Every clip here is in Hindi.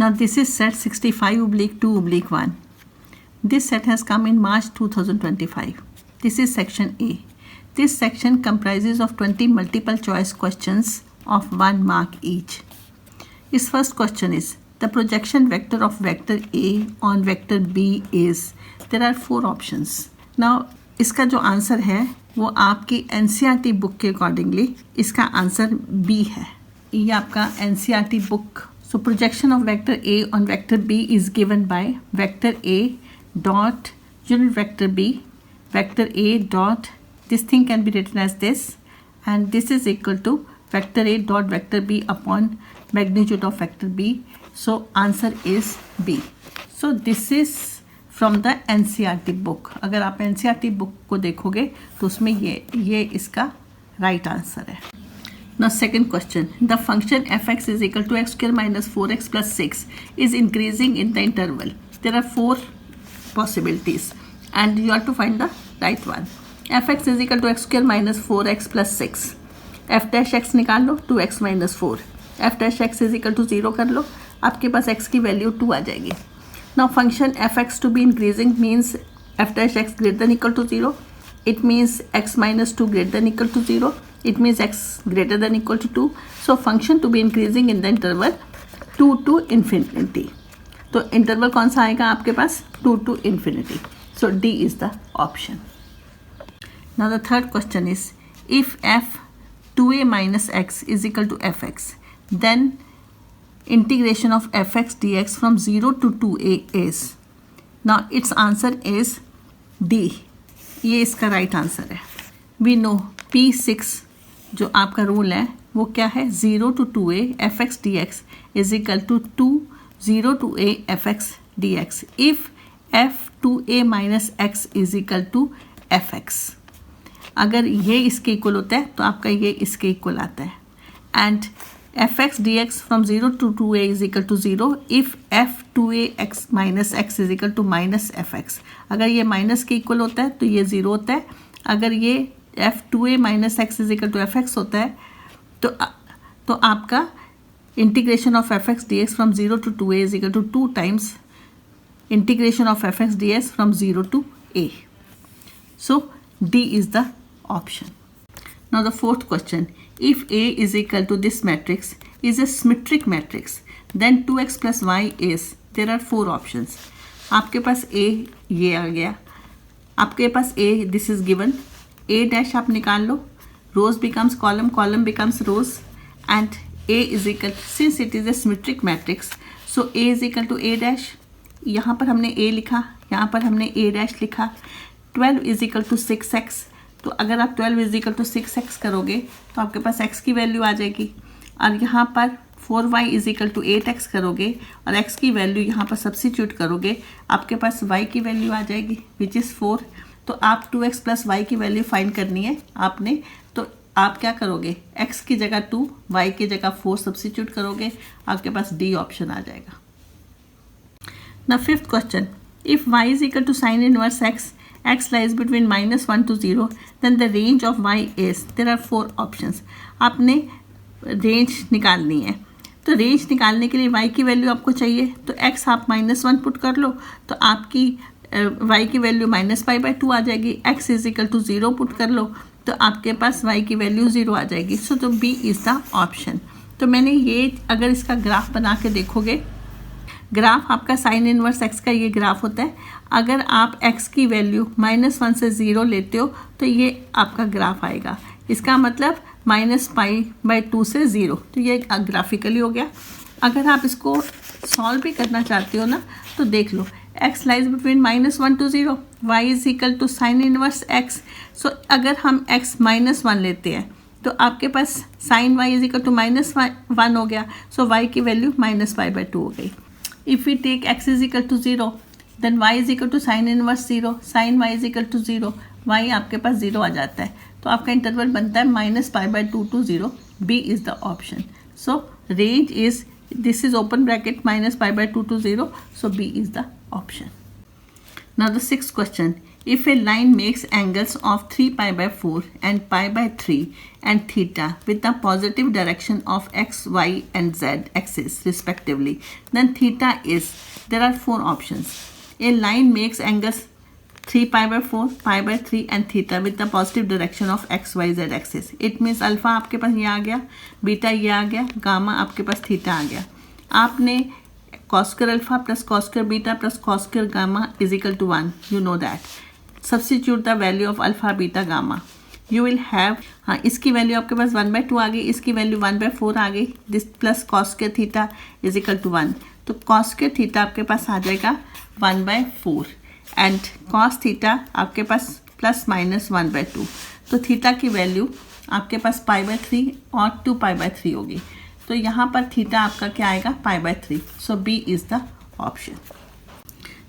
Now this is set 65/2/1. This set has come in March 2025. This is section A. This section comprises of 20 multiple choice questions of 1 mark each. Its first question is, the projection vector of vector A on vector B is, there are 4 options. Now इसका जो आंसर है वो आपकी NCERT बुक के अकॉर्डिंगली इसका आंसर B है. ये आपका NCERT book. So projection of vector A on vector B is given by vector A dot unit vector B, vector A dot, this thing can be written as this, and this is equal to vector A dot vector B upon magnitude of vector B. So answer is B. So this is from the NCERT book. अगर आप NCERT book को देखोगे तो उसमें ये इसका right answer है. Now second question, the function fx is equal to x square minus 4x plus 6 is increasing in the interval. There are 4 possibilities and you have to find the right one. fx is equal to x square minus 4x plus 6. f dash x निकाल लो, 2x minus 4. f dash x is equal to 0 कर लो, आपके पास x की वैल्यू 2 आ जाएगी. Now function fx to be increasing means f dash x greater than equal to 0. It means x minus 2 greater than equal to 0. It means x greater than equal to 2. So function to be increasing in the interval 2 to infinity. तो interval कौन सा आएगा आपके पास? 2 to infinity. So D is the option. Now the third question is, if f 2a minus x is equal to fx, then integration of fx dx from 0 to 2a is. Now its answer is D. ये इसका राइट आंसर है. वी नो P6 जो आपका रूल है वो क्या है? 0 to 2a fx dx is equal to 0 to a fx dx if f 2a minus x is equal to fx. अगर ये इसके इक्वल होता है तो आपका ये इसके इक्वल आता है. And fx dx from 0 to 2a is equal to 0 if f 2a x minus x is equal to minus fx. अगर ये माइनस के इक्वल होता है तो ये 0 होता है. अगर ये f 2a minus x is equal to fx होता है तो आपका integration of fx dx from 0 to 2a is equal to 2 times integration of fx dx from 0 to a. So D is the option. Now the fourth question, if A is equal to this matrix is a symmetric matrix, then 2x plus y is, there are 4 options. आपके पास A ये आ गया, आपके पास A this is given, A dash आप निकाल लो, rows becomes column, column becomes rows, and A is equal, since it is a symmetric matrix, so A is equal to A dash. यहाँ पर हमने A लिखा, यहाँ पर हमने A dash लिखा. 12 is equal to 6x. तो अगर आप 12 इज इक्वल टू 6x करोगे तो आपके पास x की वैल्यू आ जाएगी. और यहाँ पर 4y is equal to 8x करोगे और x की वैल्यू यहाँ पर सब्स्टिट्यूट करोगे, आपके पास y की वैल्यू आ जाएगी विच इज़ 4. तो आप 2x प्लस y की वैल्यू फाइंड करनी है आपने. तो आप क्या करोगे? x की जगह 2, y की जगह 4 सब्स्टिट्यूट करोगे, आपके पास D ऑप्शन आ जाएगा. ना fifth question, if y is equal to sine inverse x lies between -1 to 0, then the range of y is, there are 4 options. आपने रेंज निकालनी है. तो रेंज निकालने के लिए y की वैल्यू आपको चाहिए, तो x आप -1 पुट कर लो तो आपकी y की वैल्यू -π/2 आ जाएगी. x is equal to 0 put कर लो तो आपके पास y की वैल्यू 0 आ जाएगी. सो तो B इज़ द ऑप्शन. तो मैंने ये, अगर इसका ग्राफ बना के देखोगे, ग्राफ आपका साइन इनवर्स x का ये ग्राफ होता है. अगर आप x की वैल्यू -1 से 0 लेते हो तो ये आपका ग्राफ आएगा. इसका मतलब -π/2 से 0. तो ये ग्राफिकली हो गया. अगर आप इसको सॉल्व भी करना चाहते हो ना तो देख लो, x lies between -1 to 0, y is equal to sine inverse x. So अगर हम x -1 लेते हैं तो आपके पास sine y is equal to -1 हो गया. सो y की वैल्यू -π/2 हो गई. If we take x is equal to 0, then y is equal to sin inverse 0, sin y is equal to 0, y आपके पास 0 आ जाता है. तो आपका इंटरवल बनता है -π/2 to 0. B is the option. So range is, this is open bracket -π/2 to 0. So B is the option. Now the sixth question, If a line makes angles of 3 pi by 4 and pi by 3 and theta with the positive direction of x, y and z axis respectively, then theta is, there are four options. A line makes angles 3 pi by 4, pi by 3 and theta with the positive direction of x, y, z axis. It means alpha आपके पास ये आ गया, बीटा ये आ गया, गामा आपके पास थीटा आ गया. आपने cos square alpha plus cos square beta plus cos square gamma is equal to 1. You know that. Substitute the value of alpha, beta, gamma. You will have, हाँ इसकी वैल्यू आपके पास 1/2 आ गई, इसकी वैल्यू 1/4 आ गई. This plus cos square theta is equal to 1. तो cos square थीटा आपके पास आ जाएगा 1/4 एंड cos थीटा आपके पास प्लस माइनस 1/2. तो थीटा की वैल्यू आपके पास π/3 और 2π/3 होगी. तो यहाँ पर थीटा आपका क्या आएगा, π/3. So B is the option.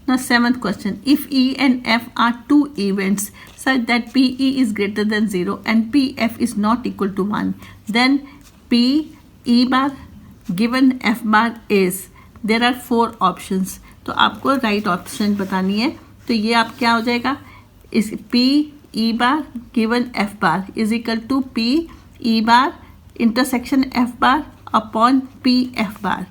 Now seventh question, if E and F are two events such that PE is greater than 0 and PF is not equal to 1, then PE bar given F bar is, there are four options. तो आपको right option बतानी है. तो ये आप क्या हो जाएगा, इस PE bar given F bar is equal to PE bar intersection F bar upon PF bar.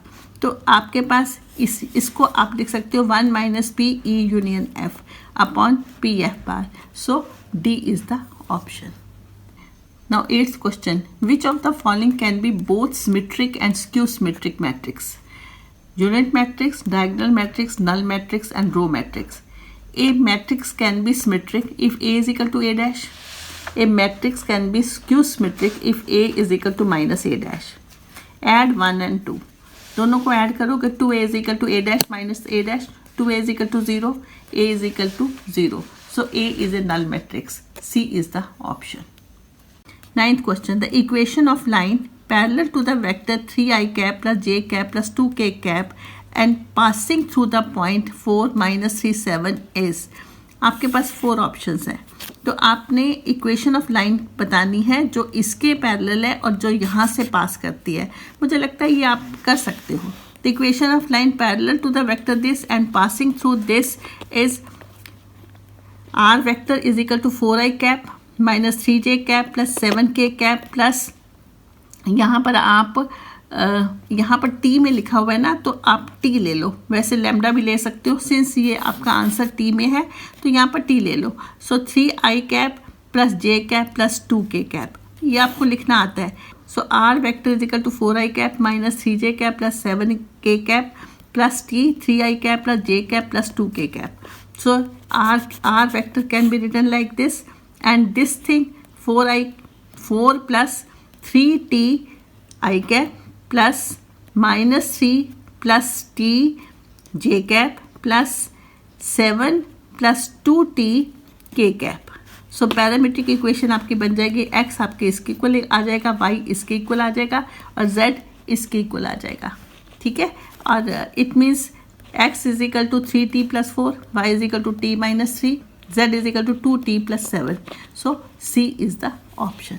तो आपके पास इसको आप लिख सकते हो 1 minus P E union F upon P F bar. So D is the option. Now 8th question, which of the following can be both symmetric and skew symmetric matrix? Unit matrix, diagonal matrix, null matrix and row matrix. A matrix can be symmetric if A is equal to A dash. A matrix can be skew symmetric if A is equal to minus A dash. Add 1 and 2. दोनों को ऐड करोगे 2a is equal to a dash minus a dash, 2a is equal to 0, a is equal to 0. So a is a null matrix. C is the option. 9th question, the equation of line parallel to the vector 3i cap plus j cap plus 2k cap and passing through the point 4 - 3 7 is. आपके पास 4 ऑप्शंस हैं. तो आपने इक्वेशन ऑफ लाइन बतानी है जो इसके पैरेलल है और जो यहाँ से पास करती है. मुझे लगता है ये आप कर सकते हो. The equation of line parallel to the vector this and passing through this is r vector is equal to 4i cap minus 3j cap plus 7k cap plus यहाँ पर आप यहाँ पर टी में लिखा हुआ है ना, तो आप टी ले लो. वैसे लैम्डा भी ले सकते हो, सिंस ये आपका आंसर टी में है तो यहाँ पर टी ले लो. So 3i cap plus j cap plus 2k cap ये आपको लिखना आता है. So are vector is equal to 4i cap minus 3j cap plus 7k cap plus T 3i cap plus j cap plus 2k cap. So are vector can be written like this and this thing 4 plus 3ti cap plus minus 3 plus T J cap plus 7 plus 2t के कैप. सो पैरामीट्रिक इक्वेशन आपकी बन जाएगी. x आपके इसके इक्वल आ जाएगा, y इसके इक्वल आ जाएगा और z इसके इक्वल आ जाएगा. ठीक है. और it means x is equal to 3t plus 4, y is equal to t minus 3, z is equal to 2t plus 7. So c is the option.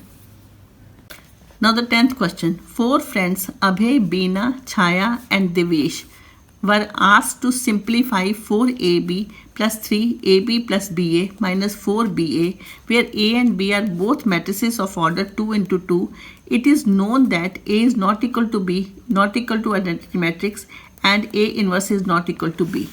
Now the 10th question. 4 friends Abhay, Beena, Chaya and Devesh were asked to simplify 4ab plus 3ab plus ba minus 4ba where a and b are both matrices of order 2 into 2. It is known that a is not equal to b, not equal to identity matrix and a inverse is not equal to b.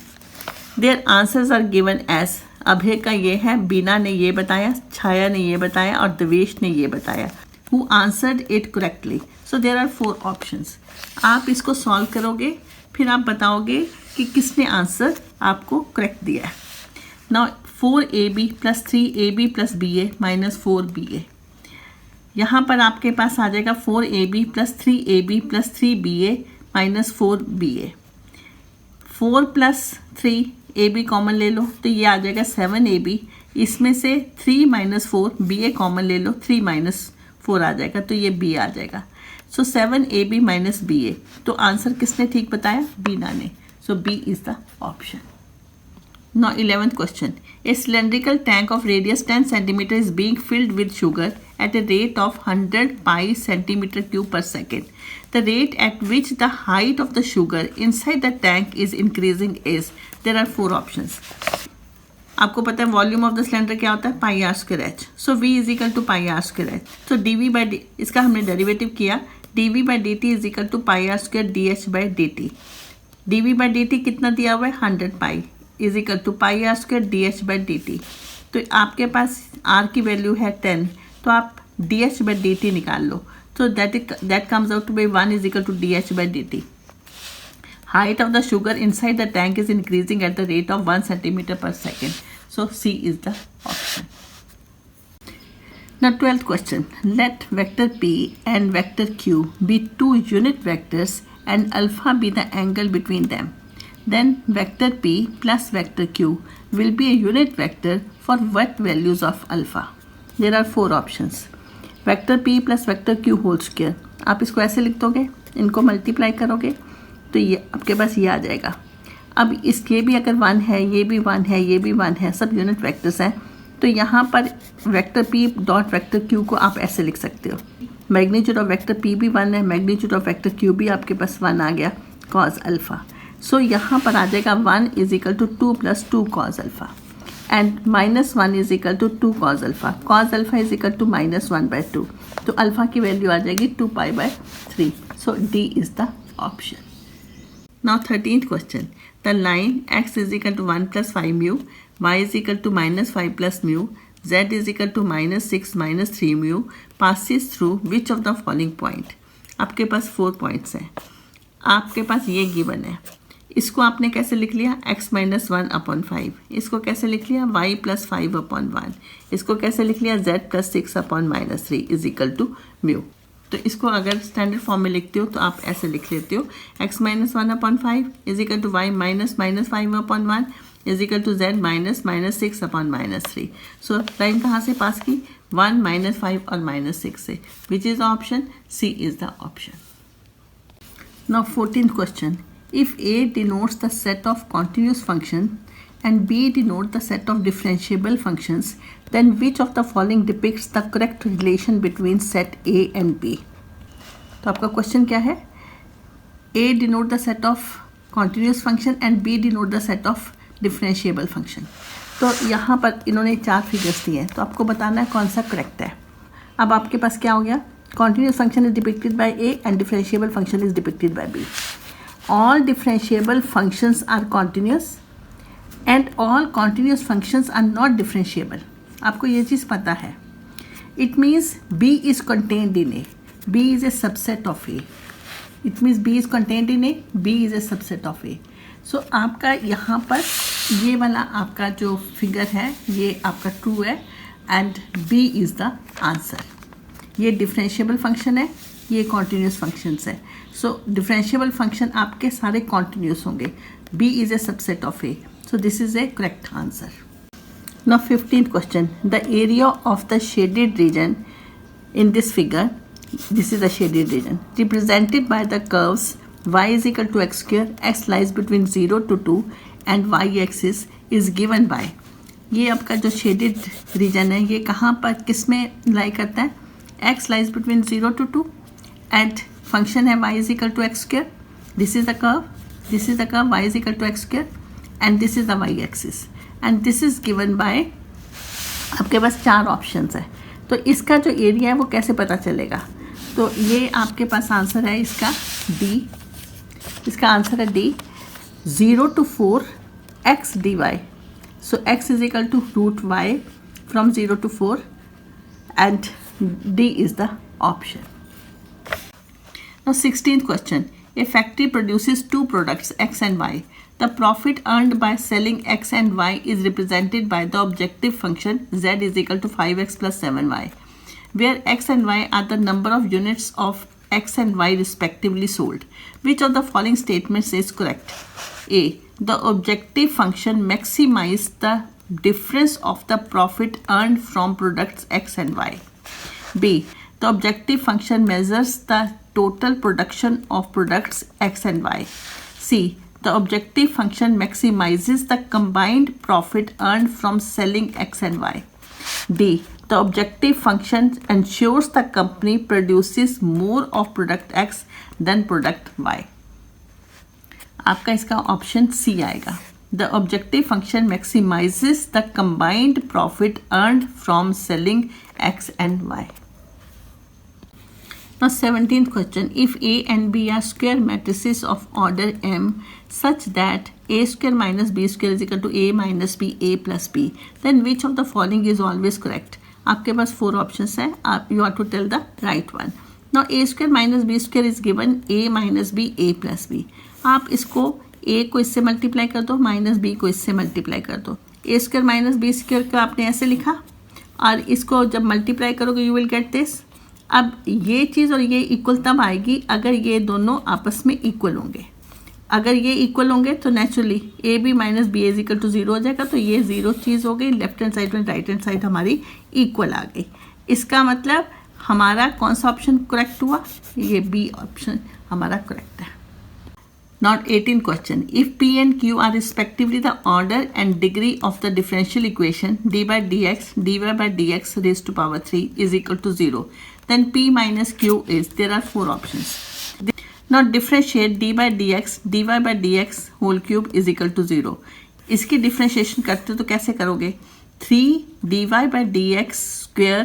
Their answers are given as अभय का ये है, बीना ने ये बताया, छाया ने ये बताया और देवेश ने ये बताया. Who answered it correctly? So there are 4 options. आप इसको सॉल्व करोगे, फिर आप बताओगे कि किसने आंसर आपको करेक्ट दिया है. Now 4ab plus 3ab plus ba minus 4ba. यहाँ पर आपके पास आ जाएगा 4ab plus 3ab plus 3ba minus 4ba. 4 plus 3ab common ले लो तो ये आ जाएगा 7ab. इसमें से 3 minus 4 ba कॉमन ले लो, 3 minus 4 आ जाएगा तो ये b आ जाएगा. सो 7ab माइनस ba. तो आंसर किसने ठीक बताया? बीना ने. सो b is the option. Now 11th question. A cylindrical tank of radius 10 cm is being filled with sugar at a rate of 100 pi centimeter cube per second. The rate at which the height of the sugar inside the tank is increasing is. There are 4 options. आपको पता है वॉल्यूम ऑफ द सिलेंडर क्या होता है, pi R square H. So V is equal to pi R square H. तो डी वी बाई डी, इसका हमने डेरिवेटिव किया, D V by D T is equal to pi R square D H by D T. D V by D T कितना दिया हुआ है, 100 pi is equal to pi R square D H by D T. तो आपके पास आर की वैल्यू है 10, तो आप D H by D T निकाल लो. तो that comes out to be 1 is equal to D H by D T. Height of the sugar inside the tank is increasing at the rate of 1 centimeter per second. So C is the option. Now 12th question. Let vector P and vector Q be two unit vectors and alpha be the angle between them. Then vector P plus vector Q will be a unit vector for what values of alpha? There are 4 options. Vector P plus vector Q whole square. आप इसको ऐसे लिख दोगे, इनको मल्टीप्लाई करोगे तो ये आपके पास ये आ जाएगा. अब इसके भी अगर 1 है, ये भी 1 है, ये भी 1 है, सब यूनिट वेक्टर्स हैं. तो यहाँ पर vector P dot vector Q को आप ऐसे लिख सकते हो. मैग्नीट्यूड ऑफ वेक्टर P भी 1 है, मैग्नीट्यूड ऑफ वेक्टर Q भी आपके पास 1 आ गया, कॉज अल्फ़ा. सो यहाँ पर आ जाएगा 1 is equal to 2 plus 2 cos alpha and -1 is equal to 2 cos alpha. Cos alpha is equal to -1/2. तो अल्फ़ा की वैल्यू आ जाएगी 2π/3. So D is the option. Now 13th question. The line x is equal to 1 plus 5 mu, y is equal to -5 plus mu, z is equal to -6 minus 3 mu passes through which of the following point? आपके पास 4 points हैं. आपके पास ये given है. इसको आपने कैसे लिख लिया, x minus 1 upon 5. इसको कैसे लिख लिया, y plus 5 upon 1. इसको कैसे लिख लिया, z plus 6 upon -3 is equal to mu. तो इसको अगर स्टैंडर्ड फॉर्म में लिखते हो तो आप ऐसे लिख लेते हो, x minus 1 upon 5 is equal to y minus -5 upon 1 is equal to z minus -6 upon -3. So line कहाँ से पास की, 1 -5 और -6 से, which is the option, C is the option. Now 14th question. If A denotes the set of continuous function and B denote the set of differentiable functions, then which of the following depicts the correct relation between set A and B? तो आपका क्वेश्चन क्या है, A denote the set of continuous function and B denote the set of differentiable function. तो यहाँ पर इन्होंने 4 फिगर्स दिए हैं, तो आपको बताना है कौन सा करेक्ट है. अब आपके पास क्या हो गया, continuous function is depicted by A and differentiable function is depicted by B. All differentiable functions are continuous and all continuous functions are not differentiable. आपको ये चीज़ पता है. It means B is contained in A. B is a subset of A. It means B is contained in A. B is a subset of A. So आपका यहाँ पर ये वाला आपका जो फिगर है ये आपका ट्रू है and B is the answer. ये डिफरेंशिएबल फंक्शन है, ये कॉन्टीन्यूस फंक्शंस है. सो डिफरेंशिएबल फंक्शन आपके सारे कॉन्टीन्यूस होंगे. B is a subset of A. So this is a correct answer. Now 15th question. The area of the shaded region in this figure, this is the shaded region, represented by the curves y is equal to x square, x lies between 0 to 2 and y axis is given by. ये आपका जो shaded region है ये कहाँ पर किस में लाई करता है, x lies between 0 to 2 and function है y is equal to x square. This is the curve, this is the curve y is equal to x square and this is the y axis and this is given by. आपके पास 4 ऑप्शंस है, तो इसका जो एरिया है वो कैसे पता चलेगा. तो ये आपके पास आंसर है इसका D. इसका आंसर है D. 0 to 4 x dy. So x is equal to root y from 0 to 4 and D is the option. Now 16th question. A factory produces 2 products x and y. The profit earned by selling x and y is represented by the objective function z is equal to 5x plus 7y, where x and y are the number of units of x and y respectively sold. Which of the following statements is correct? A. The objective function maximizes the difference of the profit earned from products x and y. B. The objective function measures the total production of products x and y. C. The objective function maximizes the combined profit earned from selling x and y. D. The objective function ensures the company produces more of product x than product y. आपका इसका ऑप्शन C आएगा. the objective function maximizes the combined profit earned from selling X and Y. Now 17th question, if A and B are square matrices of order M such that A square minus B square is equal to A minus B, A plus B, then which of the following is always correct? आपके पास 4 options है, आप you have to tell the right one. Now A square minus B square is given A minus B, A plus B. आप इसको A को इससे मल्टीप्लाई कर दो, माइनस B को इससे मल्टीप्लाई कर दो. A square minus B square का आपने ऐसे लिखा और इसको जब मल्टीप्लाई करोगे यू विल गेट दिस. अब ये चीज़ और ये इक्वल तब आएगी अगर ये दोनों आपस में इक्वल होंगे. अगर ये इक्वल होंगे तो naturally a b minus b is equal to 0 हो जाएगा. तो ये 0 चीज़ हो गई, लेफ्ट हैंड साइड में राइट हैंड साइड हमारी इक्वल आ गई. इसका मतलब हमारा कौन सा ऑप्शन करेक्ट हुआ? ये बी ऑप्शन हमारा करेक्ट है. Not 18 question. If P and Q are respectively the order and degree of the differential equation d by dx, dy by dx raised to power 3 is equal to 0, then P minus Q is, there are 4 options. Now differentiate d by dx, dy by dx whole cube is equal to 0. इसकी differentiation करते तो कैसे करोगे? 3 dy by dx square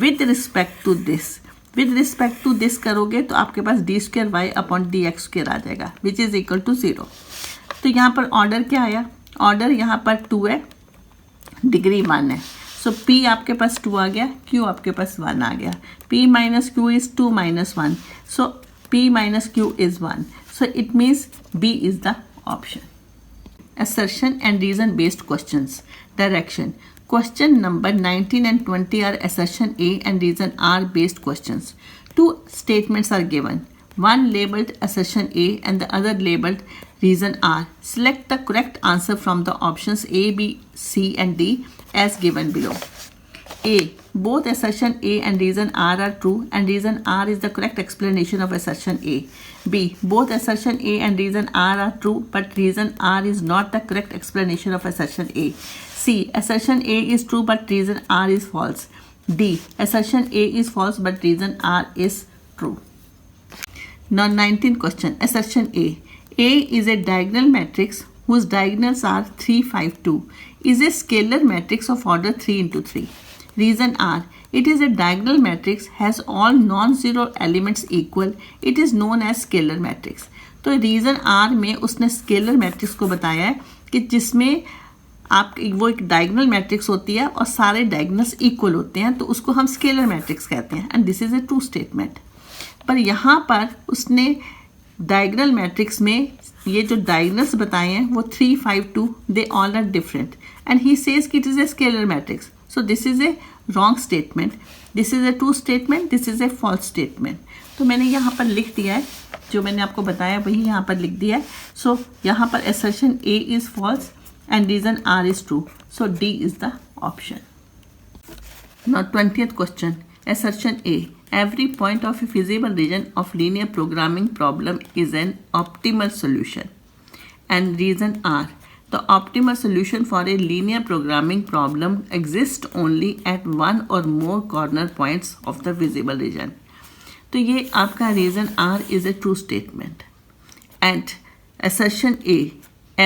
with respect to this. With respect to this करोगे तो आपके पास d square y upon d x square आ जाएगा विच इज़ इक्वल टू 0. तो यहाँ पर ऑर्डर क्या आया? ऑर्डर यहाँ पर 2 है, डिग्री 1 है. सो P आपके पास 2 आ गया, Q आपके पास 1 आ गया. P minus Q is 2 minus 1. So P minus Q is 1. So it means B is the option. Assertion and reason based questions. Direction. Question number 19 and 20 are assertion A and reason R based questions. 2 statements are given. One labeled assertion A and the other labeled reason R. Select the correct answer from the options A, B, C and D as given below. A. Both assertion A and reason R are true and reason R is the correct explanation of assertion A. B. Both assertion A and reason R are true but reason R is not the correct explanation of assertion A. C. Assertion A is true but reason R is false. D. Assertion A is false but reason R is true. Now 19th question. Assertion A. A is a diagonal matrix whose diagonals are 3, 5, 2. Is a scalar matrix of order 3 into 3. Reason R. It is a diagonal matrix, has all non-zero elements equal. It is known as scalar matrix. तो रीज़न R में उसने स्केलर मैट्रिक्स को बताया है कि जिसमें आप वो एक डायगोनल मैट्रिक्स होती है और सारे डायगोनल्स इक्वल होते हैं, तो उसको हम स्केलर मैट्रिक्स कहते हैं. And this is a true statement. पर यहाँ पर उसने डायगोनल मैट्रिक्स में ये जो डायगोनल्स बताए हैं वो 3, 5, 2 they all are different and he says कि it is a scalar matrix. So this is a wrong statement. This is a true statement. This is a false statement. तो मैंने यहाँ पर लिख दिया है, जो मैंने आपको बताया वही यहाँ पर लिख दिया है. So यहाँ पर assertion A is false and reason R is true. So D is the option. Now 20th question. Assertion A. Every point of a feasible region of linear programming problem is an optimal solution. And reason R. The optimal solution for a linear programming problem exists only at one or more corner points of the visible region. तो ये आपका reason R is a true statement. And assertion A,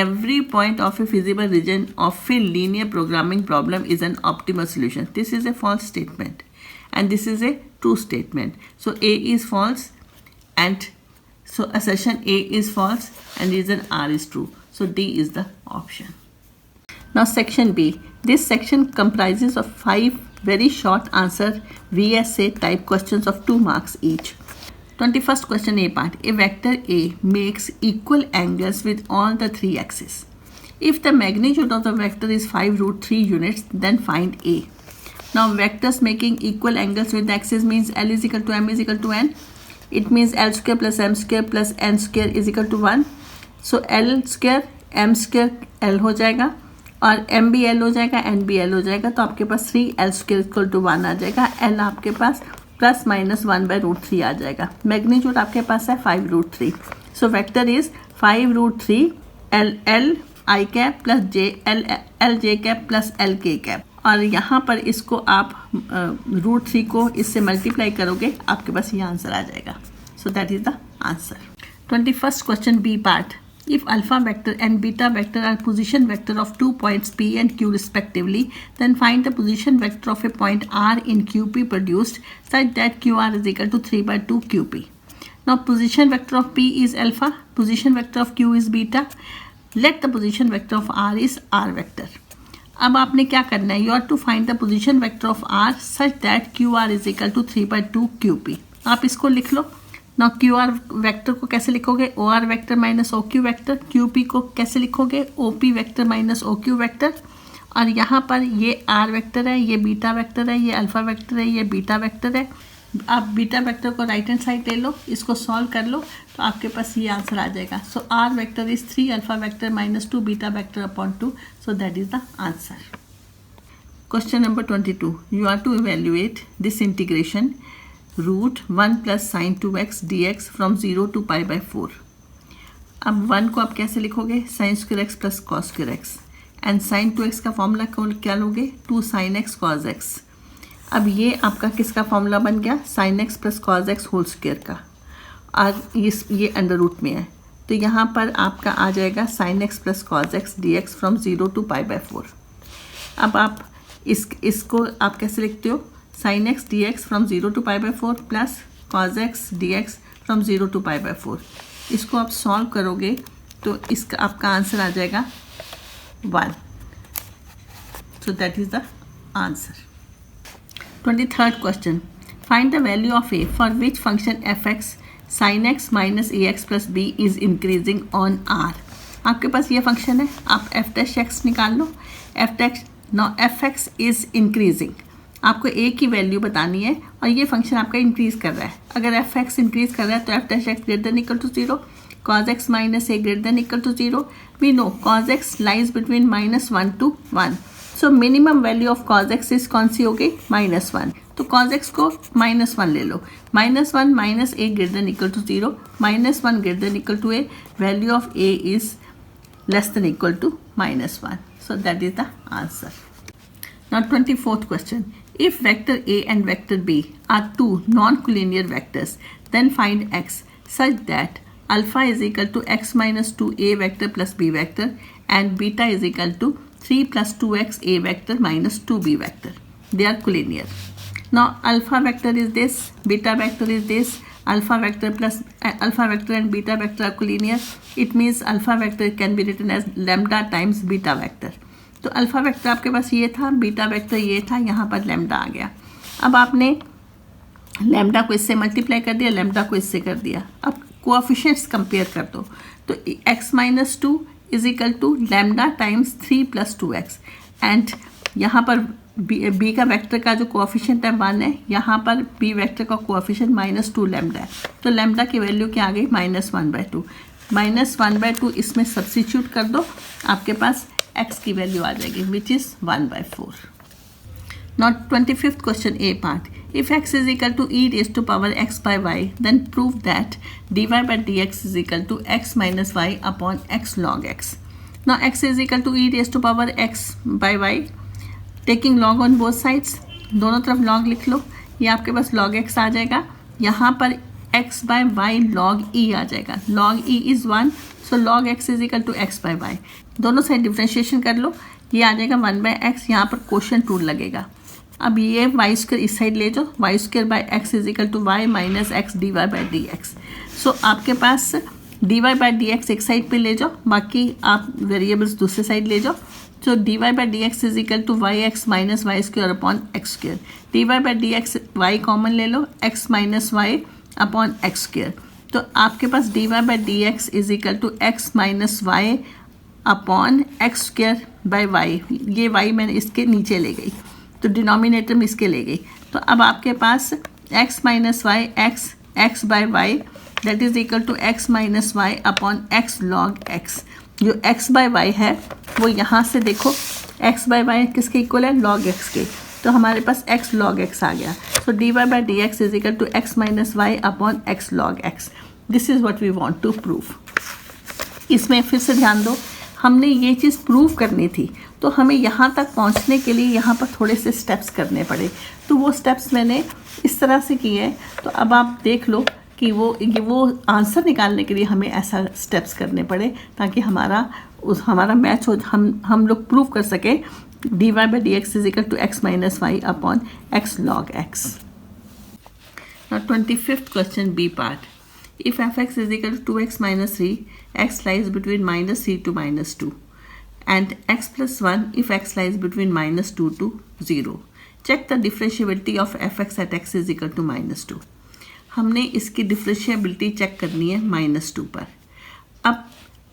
every point of a feasible region of a linear programming problem is an optimal solution. This is a false statement and this is a true statement. So A is false and so assertion A is false and reason R is true. So D is the option. Now section B. This section comprises of 5 very short answer VSA type questions of 2 marks each. 21st question A part. A vector A makes equal angles with all the 3 axes. If the magnitude of the vector is 5 root 3 units, then find A. Now vectors making equal angles with the axis means L is equal to M is equal to N. It means L square plus M square plus N square is equal to 1. So l square m square l हो जाएगा और एम भी एल हो जाएगा, एन भी एल हो जाएगा. तो आपके पास 3 एल स्क्वायर इक्वल टू 1 आ जाएगा. एल आपके पास प्लस माइनस 1 बाई रूट 3 आ जाएगा. मैग्नीट्यूड आपके पास है 5 root 3. So vector is 5 root 3 l l i cap plus j l j cap plus l k cap. और यहाँ पर इसको आप रूट 3 को इससे मल्टीप्लाई करोगे, आपके पास ये आंसर आ जाएगा. सो that is the answer. 21st question B part. If alpha vector and beta vector are position vector of 2 points P and Q respectively, then find the position vector of a point R in QP produced such that QR is equal to 3 by 2 QP. Now position vector of P is alpha, position vector of Q is beta. Let the position vector of R is R vector. अब आपने क्या करना है, you are to find the position vector of R such that Q R is equal to 3 by 2 QP. आप इसको लिख लो ना. क्यू आर वैक्टर को कैसे लिखोगे, O R vector minus O Q vector. Q P को कैसे लिखोगे, O P vector minus O Q vector. और यहाँ पर ये आर वैक्टर है, ये बीटा वैक्टर है, ये अल्फा वैक्टर है, ये बीटा वैक्टर है. आप बीटा वेक्टर को राइट हैंड साइड ले लो, इसको सॉल्व कर लो तो आपके पास ये आंसर आ जाएगा. So are vector is 3 alpha vector minus 2 beta vector upon 2. So that is the answer. Question number 22. You are to evaluate this integration root 1 plus sine 2x dx from 0 to pi by 4. अब 1 को आप कैसे लिखोगे, sine square x plus cos square x. And sine 2x का फॉर्मूला क्या लोगे, 2 sin x cos x. अब ये आपका किसका फॉर्मूला बन गया, sine x plus cos x whole square का. और ये अंडर रूट में है तो यहाँ पर आपका आ जाएगा sign x plus cos x D x from 0 to pi by 4. अब आप इसको आप कैसे लिखते हो, sine x D x from 0 to pi by 4 plus cos x D x from 0 to pi by 4. इसको आप सॉल्व करोगे तो इसका आपका आंसर आ जाएगा 1. So that is the answer. 23rd question. Find the value of a for which function fx sin x minus ax plus b is increasing on r. आपके पास ये फंक्शन है, आप f dash x निकाल लो. fx is increasing. आपको a की वैल्यू बतानी है और ये फंक्शन आपका इंक्रीज कर रहा है. अगर fx इंक्रीज कर रहा है तो f dash x greater than equal to 0, cos x minus a greater than equal to 0. We know cos x lies between -1 to 1. So minimum value of cos x is कौन सी हो गई, -1. तो cos x को -1 ले लो. -1 minus a greater than equal to 0, -1 greater than equal to a, value of a is less than equal to -1. So that is the answer. Now 24th question. If vector a and vector b are 2 non-collinear vectors, then find x such that alpha is equal to x minus 2a vector plus b vector and beta is equal to 3 plus 2x a vector minus 2b vector. They are collinear. Now alpha vector is this, beta vector is this, alpha vector and beta vector are collinear. It means alpha vector can be written as lambda times beta vector. तो alpha vector आपके पास ये था, beta vector ये था, यहाँ पर lambda आ गया. अब आपने lambda को इससे मल्टीप्लाई कर दिया, lambda को इससे कर दिया. अब कोएफिशिएंट्स कंपेयर कर दो तो x minus 2 is equal to lambda times 3 plus 2x. And यहाँ पर b का वेक्टर का जो कोएफिशिएंट है 1 है, यहाँ पर b वेक्टर का कोएफिशिएंट -2 लैम्डा है. तो लैम्डा की वैल्यू क्या आ गई, -1/2. -1/2 इसमें सब्सिट्यूट कर दो, आपके पास x की वैल्यू आ जाएगी which is 1/4. Now 25th question A part. If x is equal to e raised to power x by y, then prove that dy by dx is equal to x minus y upon x log x. Now x is equal to e raised to power x by y. Taking log on both sides, दोनों तरफ log लिख लो. ये आपके पास log x आ जाएगा. यहाँ पर x by y log e आ जाएगा. log e is 1, so log x is equal to x by y. दोनों साइड डिफ्रेंशिएशन कर लो. ये आ जाएगा 1/x. यहाँ पर क्वोशिएंट रूल लगेगा. अब ये वाई स्क्वायर इस साइड ले जाओ. Y square by x is equal to y minus x d y by d x. So आपके पास d y by d x एक साइड पे ले जाओ, बाकी आप वेरिएबल्स दूसरे साइड ले जाओ. So d y by d x is equal to y x minus y square upon x square. D y by d x y common ले लो, x minus y upon x square. तो आपके पास d y by d x is equal to x minus y upon x square by y. ये वाई मैंने इसके नीचे ले गई तो डिनोमिनेटर में इसके ले गई. तो अब आपके पास x minus y x by y that is equal to x minus y upon x log x. जो x बाय वाई है वो यहाँ से देखो x बाय वाई किसके इक्वल है, लॉग x के. तो हमारे पास x लॉग x आ गया. So d y by d x is equal to x minus y upon x log x. This is what we want to prove. इसमें फिर से ध्यान दो, हमने ये चीज़ प्रूव करनी थी तो हमें यहाँ तक पहुँचने के लिए यहाँ पर थोड़े से स्टेप्स करने पड़े. तो वो स्टेप्स मैंने इस तरह से किए. तो अब आप देख लो कि वो आंसर निकालने के लिए हमें ऐसा स्टेप्स करने पड़े ताकि हमारा मैच हो, हम लोग प्रूव कर सके dy by dx is equal to x minus y upon x log x. Now 25th question B part. If fx is equal to 2x minus 3, x lies between minus 3 to minus 2 and x plus 1 if x lies between minus 2 to 0. Check the differentiability of fx at x is equal to minus 2. हमने इसकी डिफरेंशिएबिलिटी चेक करनी है -2 पर. अब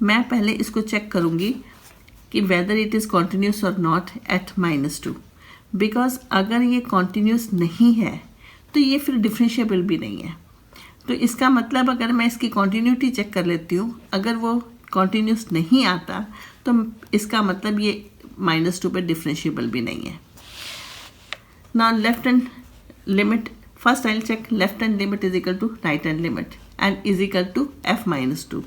मैं पहले इसको चेक करूँगी कि वेदर इट इज़ कॉन्टिन्यूस और नॉट एट -2, बिकॉज अगर ये कॉन्टिन्यूस नहीं है तो ये फिर डिफरेंशिएबल भी नहीं है. तो इसका मतलब अगर मैं इसकी कॉन्टिन्यूटी चेक कर लेती हूँ, अगर वो कॉन्टिन्यूस नहीं आता तो इसका मतलब ये -2 पर डिफरेंशिएबल भी नहीं है. Now left hand limit, first I'll check left hand limit is equal to right hand limit and is equal to f minus 2.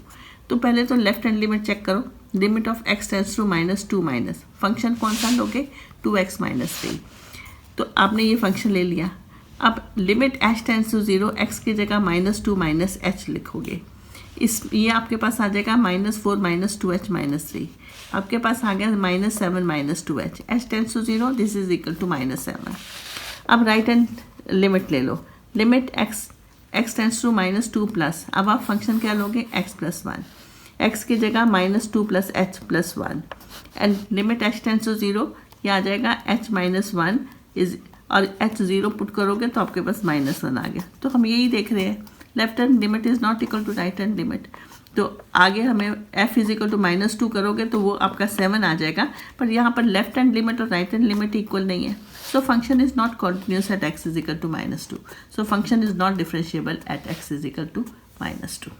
तो पहले तो लेफ्ट हैंड लिमिट चेक करो. Limit of x tends to -2 minus function कौन सा लोगे 2x minus 3. तो आपने ये फंक्शन ले लिया. अब limit h tends to 0, x की जगह -2 माइनस h लिखोगे. ये आपके पास आ जाएगा -4 -2h -3. आपके पास आ गया -7 -2h. h tends to 0, this is equal to -7. अब राइट हैंड लिमिट ले लो. Limit x tends to -2 plus, अब आप फंक्शन क्या लोगे x प्लस 1. x की जगह -2 plus h plus 1 and limit h tends to 0, ये आ जाएगा h माइनस 1 इज, और h 0 पुट करोगे तो आपके पास -1 आ गया. तो हम यही देख रहे हैं, left hand limit is not equal to right hand limit. तो आगे हमें f इज इक्वल टू -2 करोगे तो वो आपका 7 आ जाएगा, पर यहाँ पर लेफ्ट हैंड लिमिट और राइट हैंड लिमिट इक्वल नहीं है. So function is not continuous at x is equal to -2. So function is not differentiable at x is equal to -2.